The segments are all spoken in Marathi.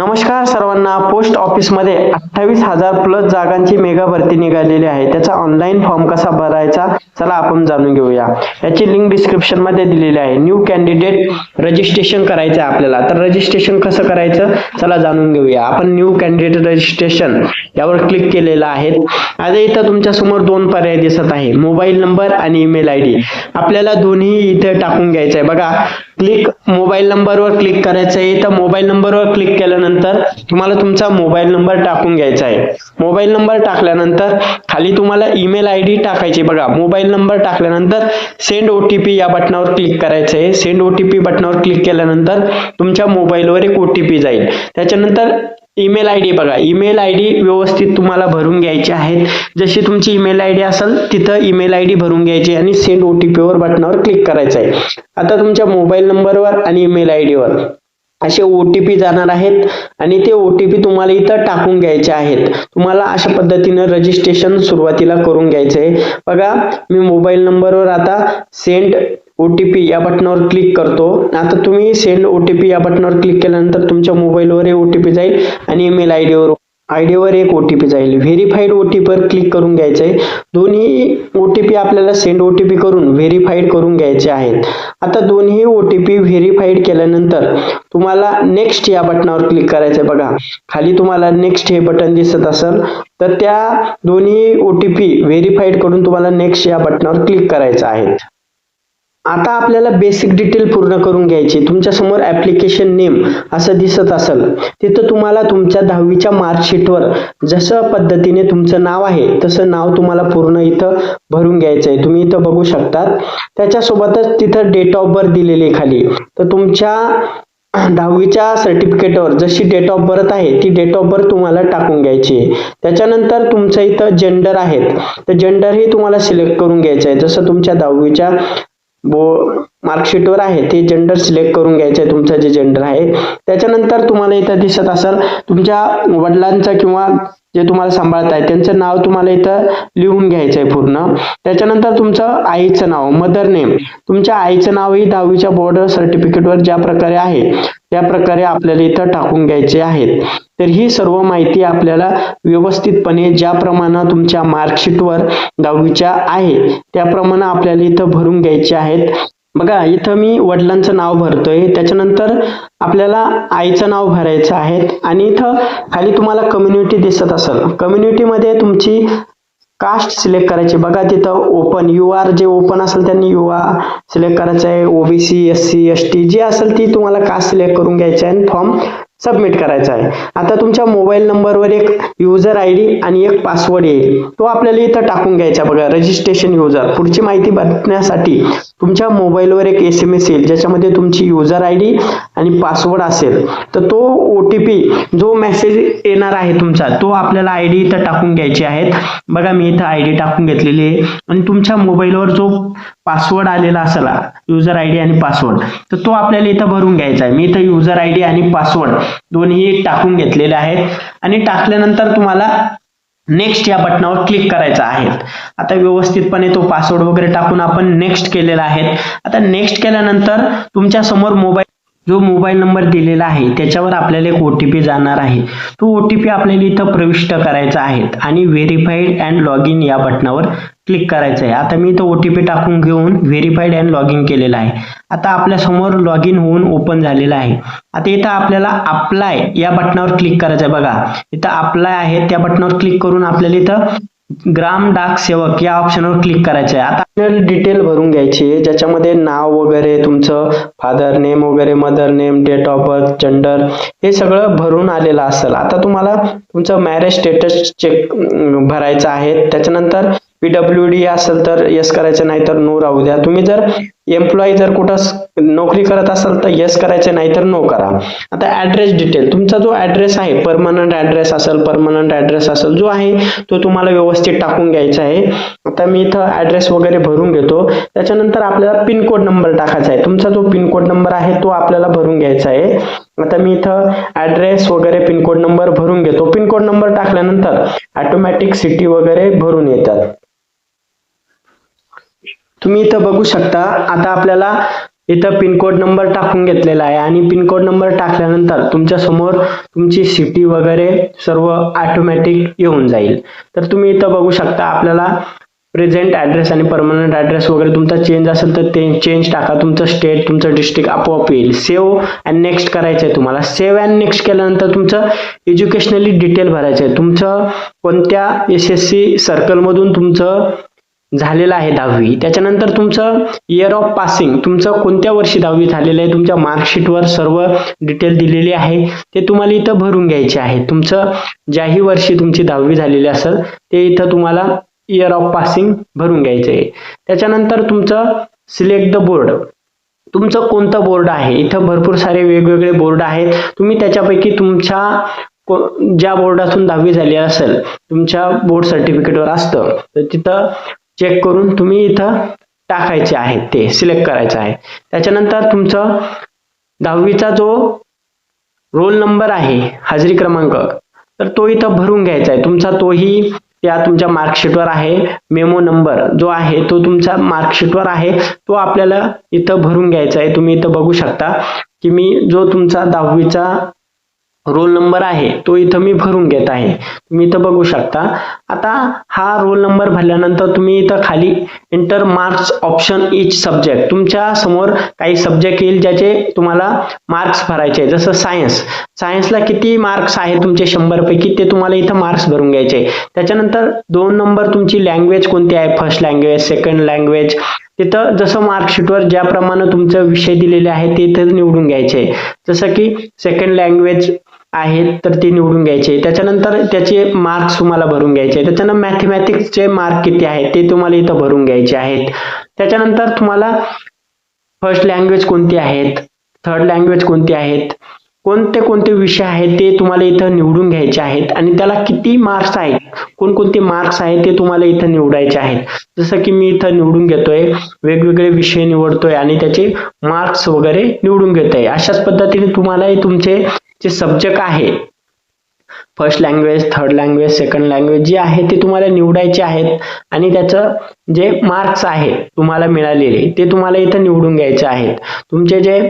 नमस्कार सर्वांना. पोस्ट ऑफिसमध्ये 28,000 प्लस जागांची मेगा भरती निघालेली आहे. त्याचा ऑनलाईन फॉर्म कसा भरायचा चला आपण जाणून घेऊया. याची लिंक डिस्क्रिप्शन मध्ये दिलेली आहे. न्यू कॅन्डिडेट रजिस्ट्रेशन करायचं आहे आपल्याला. तर रजिस्ट्रेशन कसं करायचं चला जाणून घेऊया. आपण न्यू कॅन्डिडेट रजिस्ट्रेशन यावर क्लिक केलेलं आहे. आता इथं तुमच्या समोर दोन पर्याय दिसत आहे, मोबाईल नंबर आणि ईमेल आयडी. आपल्याला दोन्ही इथे टाकून घ्यायचं आहे. बघा, क्लिक मोबाईल नंबरवर क्लिक करायचं आहे. इथं मोबाईल नंबरवर क्लिक केल्यानंतर तुम्हाला तुमचा मोबाईल नंबर टाकून घ्यायचा आहे. मोबाईल नंबर टाकल्यानंतर खाली तुम्हाला ईमेल आयडी टाकायची. बघा, मोबाईल नंबर टाकल्यानंतर सेंड ओटीपी या बटनावर क्लिक करायचं आहे. सेंड ओटीपी बटनावर क्लिक केल्यानंतर तुमच्या मोबाईलवर एक ओटीपी जाईल. त्याच्यानंतर ईमेल आयडी, बघा ईमेल आयडी व्यवस्थित तुम्हाला भरून घ्यायची आहेत. जशी तुमची ईमेल आयडी असेल तिथं ईमेल आयडी भरून घ्यायची आणि सेंड ओटीपी वर बटनावर क्लिक करायचं आहे. आता तुमच्या मोबाईल नंबरवर आणि ईमेल आयडीवर असे ओटीपी जाणार आहेत आणि ते ओटीपी तुम्हाला इथं टाकून घ्यायचे आहेत. तुम्हाला अशा पद्धतीने रजिस्ट्रेशन सुरुवातीला करून घ्यायचे आहे. बघा, मी मोबाईल नंबरवर आता सेंड ओटीपी या बटनावर क्लिक करतो. आता तुम्ही सेंड ओटीपी या बटनावर क्लिक केल्यानंतर तुमच्या मोबाईलवर एक ओटीपी जाईल आणि ईमेल आयडीवर एक ओटीपी जाईल. व्हेरीफाईड ओटीपीवर क्लिक करून घ्यायचं आहे. दोन्ही ओटीपी आपल्याला सेंड ओटीपी करून व्हेरीफाईड करून घ्यायचे आहेत. आता दोन्ही ओटीपी व्हेरीफाईड केल्यानंतर तुम्हाला नेक्स्ट या बटनावर क्लिक करायचं आहे. बघा, खाली तुम्हाला नेक्स्ट हे बटन दिसत असेल तर त्या दोन्ही ओटीपी व्हेरीफाईड करून तुम्हाला नेक्स्ट या बटनावर क्लिक करायचं आहे. आता आपल्याला बेसिक डिटेल पूर्ण करून घ्यायची. तुमच्या समोर ऍप्लिकेशन नेम असं दिसत असेल तिथं तुम्हाला तुमच्या 10वीच्या मार्कशीटवर जसं पद्धतीने तुमचं नाव आहे तसं नाव तुम्हाला पूर्ण इथं भरून घ्यायचं आहे. तुम्ही इथं बघू शकता. त्याच्यासोबतच तिथं डेट ऑफ बर्थ दिलेली खाली. तर तुमच्या 10वीच्या सर्टिफिकेटवर जशी डेट ऑफ बर्थ आहे ती डेट ऑफ बर्थ तुम्हाला टाकून घ्यायची आहे. त्याच्यानंतर तुमचं इथं जेंडर आहेत तर जेंडर ही तुम्हाला सिलेक्ट करून घ्यायचं आहे. जसं तुमच्या 10वीच्या मार्कशीटवर आहे ते जेंडर सिलेक्ट करून घ्यायचं आहे, तुमचं जे जेंडर आहे. त्याच्यानंतर तुम्हाला इथं दिसत असेल तुमच्या वडिलांचं किंवा जे तुम्हाला सांभाळत आहे त्यांचं नाव तुम्हाला इथं लिहून घ्यायचं आहे पूर्ण. त्याच्यानंतर तुमचं आईचं नाव, मदर नेम, तुमच्या आईचं नावही 10वीच्या बोर्ड सर्टिफिकेटवर ज्या प्रकारे आहे त्या प्रकारे आपल्याला इथं टाकून घ्यायचे आहेत. तर ही सर्व माहिती आपल्याला व्यवस्थितपणे ज्याप्रमाणे तुमच्या मार्कशीटवर 10वीच्या आहे त्याप्रमाणे आपल्याला इथं भरून घ्यायचे आहेत. बघा, इथं मी वडिलांचं नाव भरतोय. त्याच्यानंतर आपल्याला आईचं नाव भरायचं आहे आणि इथं खाली तुम्हाला कम्युनिटी दिसत असेल. कम्युनिटीमध्ये तुमची कास्ट सिलेक्ट करायची. बघा, तिथं ओपन UR जे ओपन असेल त्यांनी UR सिलेक्ट करायचं आहे. OBC SC ST जी असेल ती तुम्हाला कास्ट सिलेक्ट करून घ्यायची आहे आणि फॉर्म सबमिट करायचा आहे. आता तुमच्या मोबाईल नंबरवर एक युजर आयडी आणि एक पासवर्ड येईल, तो आपल्याला इथं टाकून घ्यायचा. बघा, रजिस्ट्रेशन युजर. पुढची माहिती भरण्यासाठी तुमच्या मोबाईलवर एक SMS येईल ज्याच्यामध्ये तुमची युजर आयडी आणि पासवर्ड असेल. तर तो OTP जो मेसेज येणार आहे तुमचा तो आपल्याला आयडी इथं टाकून घ्यायची आहेत. बघा, मी इथं आयडी टाकून घेतलेली आहे आणि तुमच्या मोबाईलवर जो पासवर्ड आलेला असेल युजर आयडी आणि पासवर्ड तर तो आपल्याला इथं भरून घ्यायचा आहे. मी इथं युजर आयडी आणि पासवर्ड दोन्ही टाकून घेतलेले आहेत आणि टाकल्यानंतर तुम्हाला नेक्स्ट या बटनावर क्लिक करायचं आहे. आता व्यवस्थितपणे तो पासवर्ड वगैरे टाकून आपण नेक्स्ट केलेला आहे. आता नेक्स्ट केल्यानंतर तुमच्या समोर जो मोबाईल नंबर दिलेला आहे त्याच्यावर आपल्याला एक OTP जाणार आहे. तो OTP आपल्याला इथं प्रविष्ट करायचा आहे आणि व्हेरीफाईड अँड लॉग इन या बटनावर क्लिक करायचं आहे. आता मी इथं OTP टाकून घेऊन व्हेरीफाईड अँड लॉग इन केलेला आहे. आता आपल्या समोर लॉग इन होऊन ओपन झालेला आहे. आता इथं आपल्याला अप्लाय या बटनावर क्लिक करायचं आहे. बघा, इथं अप्लाय आहे त्या बटनावर क्लिक करून आपल्याला इथं ग्राम डाक सेवक या ऑप्शनवर क्लिक करायचं आहे. आता डिटेल भरून घ्यायची आहे ज्याच्यामध्ये नाव वगैरे, तुमचं फादर नेम वगैरे, mother name, date of birth, gender हे सगळं भरून आलेलं असेल. आता तुम्हाला तुमचं मॅरेज स्टेटस चेक भरायचं आहे. त्याच्यानंतर PWD असेल तर यस करायचं, नाही तर नो राहू द्या. तुम्ही जर एम्प्लॉई जर कुठं नोकरी करत असाल तर यस करायचं, नाही तर नो करा. आता ऍड्रेस डिटेल, तुमचा जो ऍड्रेस आहे परमनंट ऍड्रेस असेल जो आहे तो तुम्हाला व्यवस्थित टाकून घ्यायचा आहे. आता मी इथं ऍड्रेस वगैरे भरून घेतो. त्याच्यानंतर आपल्याला पिनकोड नंबर टाकायचा आहे. तुमचा जो पिनकोड नंबर आहे तो आपल्याला भरून घ्यायचा आहे. आता मी इथं ऍड्रेस वगैरे पिनकोड नंबर भरून घेतो. पिनकोड नंबर टाकल्यानंतर ऑटोमॅटिक सिटी वगैरे भरून येतात. तुम्ही इथं बघू शकता. आता आपल्याला इथं पिनकोड नंबर टाकून घेतलेला आहे आणि पिनकोड नंबर टाकल्यानंतर तुमच्या समोर तुमची सिटी वगैरे सर्व ऑटोमॅटिक येऊन जाईल. तर तुम्ही इथं बघू शकता आपल्याला प्रेझेंट ॲड्रेस आणि परमनंट ॲड्रेस वगैरे तुमचा चेंज असेल तर ते चेंज टाका. तुमचं स्टेट तुमचं डिस्ट्रिक्ट आपोआप येईल. सेव्ह अँड नेक्स्ट करायचं आहे तुम्हाला. सेव्ह अँड नेक्स्ट केल्यानंतर तुमचं एज्युकेशनली डिटेल भरायचं आहे. तुमचं कोणत्या SSC सर्कलमधून तुमचं झालेलं आहे 10वी. त्याच्यानंतर तुमचं इयर ऑफ पासिंग, तुमचं कोणत्या वर्षी 10वी झालेलं आहे, तुमच्या मार्कशीटवर सर्व डिटेल दिलेली आहे ते तुम्हाला इथं भरून घ्यायचे आहे. तुमचं ज्याही वर्षी तुमची 10वी झालेली असेल ते इथं तुम्हाला इयर ऑफ पासिंग भरून घ्यायचे आहे. त्याच्यानंतर तुमचं सिलेक्ट द बोर्ड, तुमचं कोणतं बोर्ड आहे. इथं भरपूर सारे वेगवेगळे बोर्ड आहेत. तुम्ही त्याच्यापैकी तुमच्या ज्या बोर्डातून 10वी झाली असेल तुमच्या बोर्ड सर्टिफिकेटवर असतं तर तिथं चेक करून तुम्ही इथं टाकायचे आहे, ते सिलेक्ट करायचं आहे. त्याच्यानंतर तुमचं 10वीचा जो रोल नंबर आहे, हाजरी क्रमांक, तर तो इथं भरून घ्यायचा आहे. तुमचा तोही त्या तुमच्या मार्कशीटवर आहे. मेमो नंबर जो आहे तो तुमच्या मार्कशीटवर आहे, तो आपल्याला इथं भरून घ्यायचा आहे. तुम्ही इथं बघू शकता की मी जो तुमचा 10वीचा रोल नंबर आहे तो इथं मी भरून घेत आहे. तुम्ही इथं बघू शकता. आता हा रोल नंबर भरल्यानंतर तुम्ही इथं खाली एंटर मार्क्स ऑप्शन इच सब्जेक्ट, तुमच्या समोर काही सब्जेक्ट येईल ज्याचे तुम्हाला मार्क्स भरायचे. जसं सायन्सला किती मार्क्स आहे तुमचे 100 पैकी ते तुम्हाला इथं मार्क्स भरून घ्यायचे. त्याच्यानंतर 2 नंबर तुमची लँग्वेज कोणती आहे, फर्स्ट लँग्वेज, सेकंड लँग्वेज, तिथं जसं मार्कशीटवर ज्याप्रमाणे तुमचे विषय दिलेले आहे ते इथं निवडून घ्यायचे. जसं की सेकंड लँग्वेज आहेत तर ते निवडून घ्यायचे. त्याच्यानंतर त्याचे मार्क्स तुम्हाला भरून घ्यायचे. त्याच्यानंतर मॅथमॅटिक्सचे मार्क किती आहेत ते तुम्हाला इथं भरून घ्यायचे आहेत. त्याच्यानंतर तुम्हाला फर्स्ट लँग्वेज कोणती आहेत, थर्ड लँग्वेज कोणती आहेत, कोणते कोणते विषय आहेत ते तुम्हाला इथं निवडून घ्यायचे आहेत आणि त्याला किती मार्क्स आहेत, कोणकोणते मार्क्स आहेत ते तुम्हाला इथं निवडायचे आहेत. जसं की मी इथं निवडून घेतोय, वेगवेगळे विषय निवडतोय आणि त्याचे मार्क्स वगैरे निवडून घेतोय. अशाच पद्धतीने तुम्हाला तुमचे जे सब्जेक्ट आहे, first language, third language, second language जे आहे ते तुम्हाला निवडायचे आहेत आणि त्याचं जे मार्क्स आहे तुम्हाला मिळालेले ते तुम्हाला इथं निवडून घ्यायचे आहेत. तुमचे जे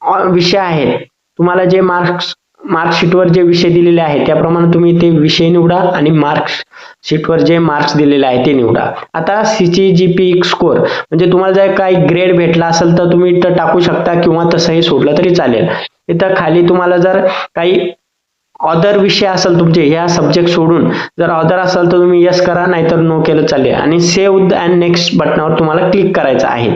विषय आहेत, तुम्हाला जे मार्कशीटवर जे विषय दिलेले आहेत त्याप्रमाणे तुम्ही ते विषय निवडा आणि मार्कशीटवर जे मार्क्स दिलेले आहे ते निवडा. आता CGPA स्कोर म्हणजे तुम्हाला जर काही ग्रेड भेटला असेल तर तुम्ही इथं टाकू शकता किंवा तसंही सोडलं तरी चालेल. इथं खाली तुम्हाला जर काही अदर विषय असेल तुमचे ह्या सब्जेक्ट सोडून जर अदर असेल तर तुम्ही यस करा, नाहीतर नो केलं चालेल आणि सेव्ह अँड नेक्स्ट बटनावर तुम्हाला क्लिक करायचं आहे.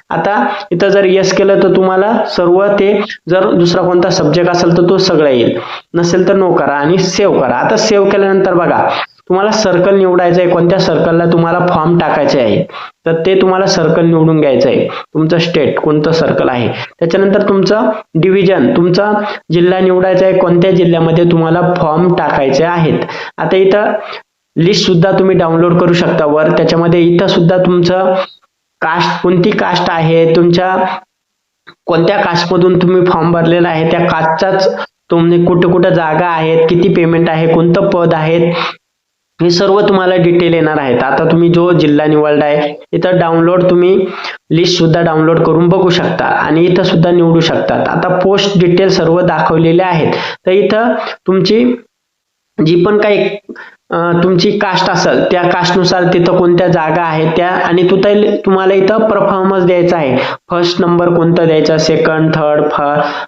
आता इथं जर यस केलं तर तुम्हाला सर्व ते, जर दुसरा कोणता सब्जेक्ट असेल तर तो सगळं येईल, नसेल तर नो करा आणि सेव्ह करा. आता सेव्ह केल्यानंतर बघा तुम्हाला सर्कल निवडायचं आहे, कोणत्या सर्कलला तुम्हाला फॉर्म टाकायचे आहे तर ते तुम्हाला सर्कल निवडून घ्यायचं आहे. तुमचं स्टेट कोणतं सर्कल आहे, त्याच्यानंतर तुमचं डिव्हिजन, तुमचा जिल्हा निवडायचा आहे, कोणत्या जिल्ह्यामध्ये तुम्हाला फॉर्म टाकायचे आहेत. आता इथं लिस्ट सुद्धा तुम्ही डाउनलोड करू शकता वर. त्याच्यामध्ये इथं सुद्धा तुमचं कास्ट, कोणती कास्ट आहे, तुमच्या कोणत्या कास्टमधून तुम्ही फॉर्म भरलेला आहे त्या कास्टचाच तुम्ही कुठं कुठं जागा आहेत, किती पेमेंट आहे, कोणतं पद आहेत, हे सर्व तुम्हाला डिटेल येणार आहेत. आता तुम्ही जो जिल्हा निवडला आहे इथं डाउनलोड, तुम्ही लिस्ट सुद्धा डाउनलोड करून बघू शकता आणि इथं सुद्धा निवडू शकतात. आता पोस्ट डिटेल सर्व दाखवलेले आहेत. तर इथं तुमची जी पण काही तुमची कास्ट असेल त्या कास्टनुसार तिथं कोणत्या जागा आहेत त्या, आणि तुम्हाला इथं परफॉर्मन्स द्यायचा आहे. फर्स्ट नंबर कोणता द्यायचा, सेकंड, थर्ड,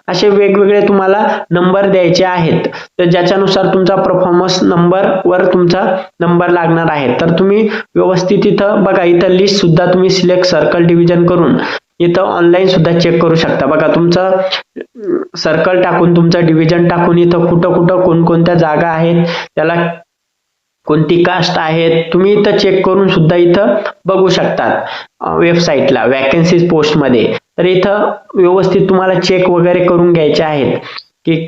असे वेगवेगळे तुम्हाला नंबर द्यायचे आहेत. तर ज्याच्यानुसार तुमचा परफॉर्मन्स नंबर वर तुमचा नंबर लागणार आहे. तर तुम्ही व्यवस्थित इथं बघा, इथं लिस्ट सुद्धा तुम्ही सिलेक्ट सर्कल डिव्हिजन करून इथं ऑनलाईन सुद्धा चेक करू शकता. बघा तुमचं सर्कल टाकून, तुमचं डिव्हिजन टाकून इथं कुठं कुठं कोणकोणत्या जागा आहेत, त्याला कोणती कास्ट आहे, तुम्ही इथं चेक करून सुद्धा इथं बघू शकतात वेबसाईटला वॅकन्सीज पोस्टमध्ये. तर इथं व्यवस्थित तुम्हाला चेक वगैरे करून घ्यायचे आहेत की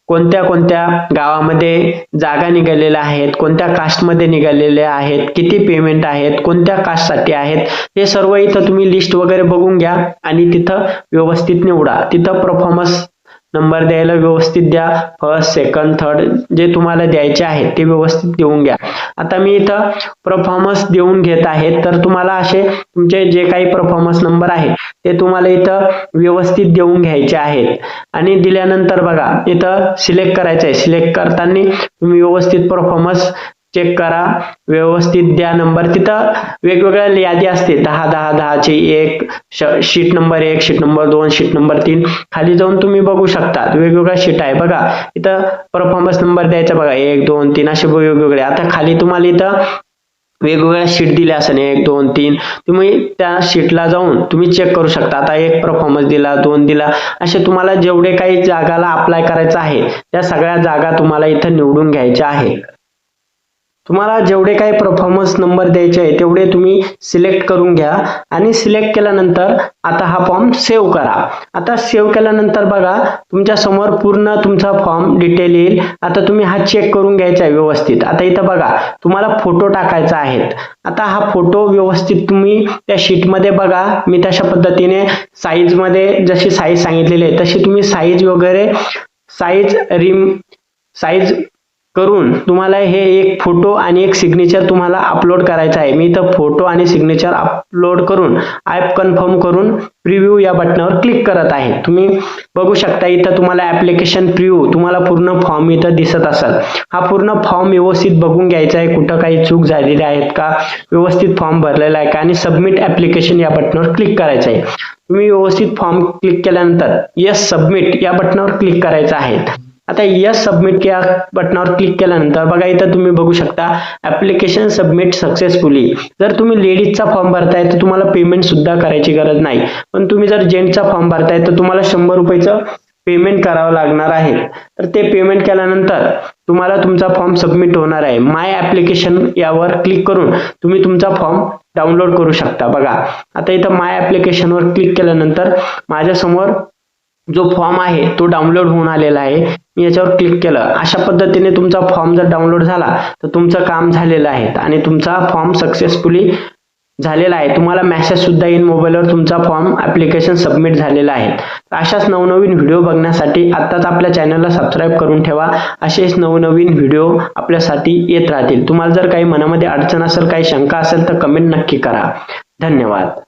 कोणत्या कोणत्या गावामध्ये जागा निघालेल्या आहेत, कोणत्या कास्टमध्ये निघालेल्या आहेत, किती पेमेंट आहेत, कोणत्या कास्टसाठी आहेत, हे सर्व इथं तुम्ही लिस्ट वगैरे बघून घ्या आणि तिथं व्यवस्थित निवडा. तिथं परफॉर्मन्स नंबर द्यायला व्यवस्थित द्या. फर्स्ट, सेकंड, थर्ड जे तुम्हाला द्यायचे आहेत ते व्यवस्थित देऊन घ्या. आता मी इथं परफॉर्मन्स देऊन घेत आहे, तर तुम्हाला असे तुमचे जे काही परफॉर्मन्स नंबर आहे ते तुम्हाला इथं व्यवस्थित देऊन घ्यायचे आहेत. आणि दिल्यानंतर बघा इथं सिलेक्ट करायचं आहे. सिलेक्ट करताना तुम्ही व्यवस्थित परफॉर्मन्स चेक करा, व्यवस्थित द्या नंबर. तिथं वेगवेगळ्या यादी असते 10-10-10ची, एक sheet number 1, sheet number 2, sheet number 3. खाली जाऊन तुम्ही बघू शकता वेगवेगळ्या शीट आहे बघा. इथं परफॉर्मन्स नंबर द्यायचा बघा 1, 2, 3 असे वेगवेगळे. आता खाली तुम्हाला इथं वेगवेगळ्या शीट दिल्या असेल 1, 2, 3. तुम्ही त्या शीटला जाऊन तुम्ही चेक करू शकता. आता 1 परफॉर्मन्स दिला, 2 दिला, असे तुम्हाला जेवढे काही जागाला अप्लाय करायचं आहे त्या सगळ्या जागा तुम्हाला इथं निवडून घ्यायच्या आहेत. तुम्हाला जेवढे काही परफॉर्मन्स नंबर द्यायचे आहे तेवढे तुम्ही सिलेक्ट करून घ्या. आणि सिलेक्ट केल्यानंतर आता हा फॉर्म सेव्ह करा. आता सेव्ह केल्यानंतर बघा तुमच्या समोर पूर्ण तुमचा फॉर्म डिटेल येईल. आता तुम्ही हा चेक करून घ्यायचा आहे व्यवस्थित. आता इथं बघा तुम्हाला फोटो टाकायचा आहे. आता हा फोटो व्यवस्थित तुम्ही त्या शीटमध्ये बघा. मी तशा पद्धतीने साईज मध्ये जशी साईज सांगितलेली आहे तशी तुम्ही साईज वगैरे साईज करून तुम्हाला हे एक फोटो आणि एक सिग्नेचर तुम्हाला अपलोड करायचा आहे. मी इथं फोटो आणि सिग्नेचर अपलोड करून ॲप कन्फर्म करून प्रिव्ह्यू या बटनावर क्लिक करत आहे. तुम्ही बघू शकता इथं तुम्हाला ऍप्लिकेशन प्रिव्ह्यू तुम्हाला पूर्ण फॉर्म इथं दिसत असेल. हा पूर्ण फॉर्म व्यवस्थित बघून घ्यायचा आहे, कुठं काही चूक झालेली आहेत का, व्यवस्थित फॉर्म भरलेला आहे का, आणि सबमिट ऍप्लिकेशन या बटनावर क्लिक करायचं आहे. तुम्ही व्यवस्थित फॉर्म क्लिक केल्यानंतर यस सबमिट या बटनावर क्लिक करायचं आहे. आता यस सबमिट या बटनावर क्लिक केल्यानंतर बघा इथं तुम्ही बघू शकता ऍप्लिकेशन सबमिट सक्सेसफुली. जर तुम्ही लेडीजचा फॉर्म भरताय तर तुम्हाला पेमेंट सुद्धा करायची गरज नाही, पण तुम्ही जर जेंट्सचा फॉर्म भरताय तर तुम्हाला 100 रुपयाचं पेमेंट करावं लागणार आहे. तर ते पेमेंट केल्यानंतर तुम्हाला तुमचा फॉर्म सबमिट होणार आहे. माय ऍप्लिकेशन यावर क्लिक करून तुम्ही तुमचा फॉर्म डाउनलोड करू शकता. बघा आता इथं माय ऍप्लिकेशन वर क्लिक केल्यानंतर माझ्या समोर जो फॉर्म आहे तो डाउनलोड होऊन आलेला आहे. मी याच्यावर क्लिक केलं. अशा पद्धतीने तुमचा फॉर्म जर डाउनलोड झाला तर तुमचं काम झालेलं आहे आणि तुमचा फॉर्म सक्सेसफुली झालेला आहे. तुम्हाला मेसेज सुद्धा येईल मोबाईलवर तुमचा फॉर्म ऍप्लिकेशन सबमिट झालेला आहे. अशाच नवनवीन व्हिडिओ बघण्यासाठी आत्ताच आपल्या चॅनलला सबस्क्राईब करून ठेवा. असेच नवनवीन व्हिडिओ आपल्यासाठी येत राहतील. तुम्हाला जर काही मनामध्ये अडचण असेल, काही शंका असेल तर कमेंट नक्की करा. धन्यवाद.